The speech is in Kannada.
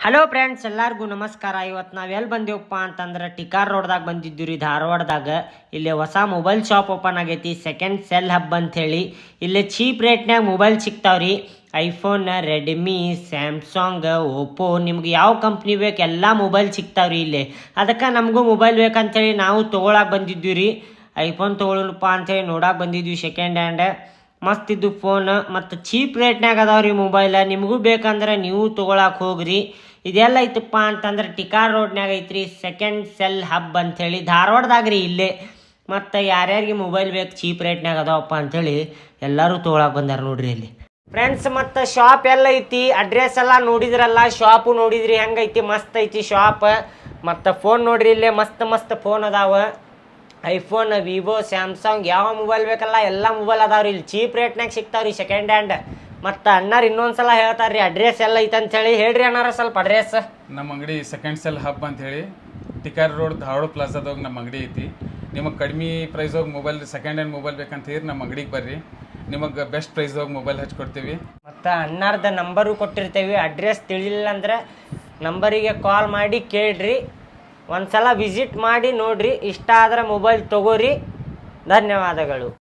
ಹಲೋ ಫ್ರೆಂಡ್ಸ್, ಎಲ್ಲರಿಗೂ ನಮಸ್ಕಾರ. ಇವತ್ತು ನಾವು ಎಲ್ಲಿ ಬಂದೀವಪ್ಪ ಅಂತಂದ್ರೆ ಟಿಕಾರ್ ರೋಡ್ದಾಗ ಬಂದಿದ್ದೀವಿ ರೀ, ಧಾರವಾಡದಾಗ. ಇಲ್ಲಿ ಹೊಸ ಮೊಬೈಲ್ ಶಾಪ್ ಓಪನ್ ಆಗೈತಿ, ಸೆಕೆಂಡ್ ಸೆಲ್ ಹಬ್ ಅಂಥೇಳಿ. ಇಲ್ಲಿ ಚೀಪ್ ರೇಟ್ನಾಗ ಮೊಬೈಲ್ ಸಿಗ್ತಾವ್ರಿ. ಐಫೋನ್, ರೆಡ್ಮಿ, ಸ್ಯಾಮ್ಸಂಗ್, ಓಪೋ, ನಿಮ್ಗೆ ಯಾವ ಕಂಪ್ನಿ ಬೇಕು ಎಲ್ಲ ಮೊಬೈಲ್ ಸಿಗ್ತಾವ್ರಿ ಇಲ್ಲಿ. ಅದಕ್ಕೆ ನಮಗೂ ಮೊಬೈಲ್ ಬೇಕಂತೇಳಿ ನಾವು ತೊಗೊಳಕ್ಕೆ ಬಂದಿದ್ದೀವಿ ರೀ. ಐಫೋನ್ ತೊಗೊಳಪ್ಪ ಅಂಥೇಳಿ ನೋಡಕ್ಕೆ ಬಂದಿದ್ವಿ. ಸೆಕೆಂಡ್ ಹ್ಯಾಂಡ್ ಮಸ್ತ್ ಇದ್ದು ಫೋನ್ ಮತ್ತು ಚೀಪ್ ರೇಟ್ನಾಗ ಅದಾವ್ರಿ ಮೊಬೈಲ್. ನಿಮಗೂ ಬೇಕಂದ್ರೆ ನೀವು ತೊಗೊಳಕ್ಕೆ ಹೋಗ್ರಿ. ಇದೆಲ್ಲ ಐತಪ್ಪ ಅಂತಂದ್ರೆ ಟಿಕಾರ್ ರೋಡ್ನಾಗ ಐತ್ರಿ, ಸೆಕೆಂಡ್ ಸೆಲ್ ಹಬ್ ಅಂಥೇಳಿ ಧಾರವಾಡದಾಗ ರೀ ಇಲ್ಲೇ. ಮತ್ತು ಯಾರ್ಯಾರಿಗೆ ಮೊಬೈಲ್ ಬೇಕು ಚೀಪ್ ರೇಟ್ನಾಗ ಅದಾವಪ್ಪ ಅಂಥೇಳಿ ಎಲ್ಲರೂ ತೊಗೊಳಕ್ಕೆ ಬಂದಾರ ನೋಡ್ರಿ ಇಲ್ಲಿ. ಫ್ರೆಂಡ್ಸ್, ಮತ್ತು ಶಾಪ್ ಎಲ್ಲ ಐತಿ, ಅಡ್ರೆಸ್ ಎಲ್ಲ ನೋಡಿದ್ರಲ್ಲ, ಶಾಪು ನೋಡಿದ್ರಿ ಹೆಂಗೈತಿ, ಮಸ್ತ್ ಐತಿ ಶಾಪ್. ಮತ್ತು ಫೋನ್ ನೋಡ್ರಿ ಇಲ್ಲೇ ಮಸ್ತ್ ಫೋನ್ ಅದಾವ. ಐಫೋನ್, ವಿವೋ, ಸ್ಯಾಮ್ಸಂಗ್ ಯಾವ ಮೊಬೈಲ್ ಬೇಕಲ್ಲ ಎಲ್ಲ ಮೊಬೈಲ್ ಅದಾವ್ರಿ ಇಲ್ಲಿ. ಚೀಪ್ ರೇಟ್ನಾಗ ಸಿಗ್ತಾವ್ರಿ ಸೆಕೆಂಡ್ ಹ್ಯಾಂಡ್. ಮತ್ತು ಅಣ್ಣಾರು ಇನ್ನೊಂದ್ಸಲ ಹೇಳ್ತಾರ್ರಿ ಅಡ್ರೆಸ್ ಎಲ್ಲ ಐತೆ ಅಂತೇಳಿ. ಹೇಳ್ರಿ ಅಣ್ಣಾರ ಸ್ವಲ್ಪ ಅಡ್ರೆಸ್. ನಮ್ಮ ಅಂಗಡಿ ಸೆಕೆಂಡ್ ಸೆಲ್ ಹಬ್ ಅಂಥೇಳಿ ಟಿಕಾರ್ ರೋಡ್ ಧಾರವಾಡ ಪ್ಲಾಜಾದಾಗ ನಮ್ಮ ಅಂಗಡಿ ಐತಿ. ನಿಮಗೆ ಕಡಿಮೆ ಪ್ರೈಸ್ದಾಗ ಮೊಬೈಲ್ ಸೆಕೆಂಡ್ ಹ್ಯಾಂಡ್ ಮೊಬೈಲ್ ಬೇಕಂತ ಹೇಳಿ ನಮ್ಮ ಅಂಗಡಿಗೆ ಬರ್ರಿ, ನಿಮಗೆ ಬೆಸ್ಟ್ ಪ್ರೈಸ್ದಾಗ ಮೊಬೈಲ್ ಹಚ್ಕೊಡ್ತೀವಿ. ಮತ್ತು ಅಣ್ಣಾರ್ದ ನಂಬರು ಕೊಟ್ಟಿರ್ತೀವಿ. ಅಡ್ರೆಸ್ ತಿಳಿಲಿಲ್ಲ ಅಂದ್ರೆ ನಂಬರಿಗೆ ಕಾಲ್ ಮಾಡಿ ಕೇಳ್ರಿ. ಒಂದ್ಸಲ ವಿಸಿಟ್ ಮಾಡಿ ನೋಡ್ರಿ, ಇಷ್ಟ ಆದ್ರೆ ಮೊಬೈಲ್ ತೊಗೋರಿ. ಧನ್ಯವಾದಗಳು.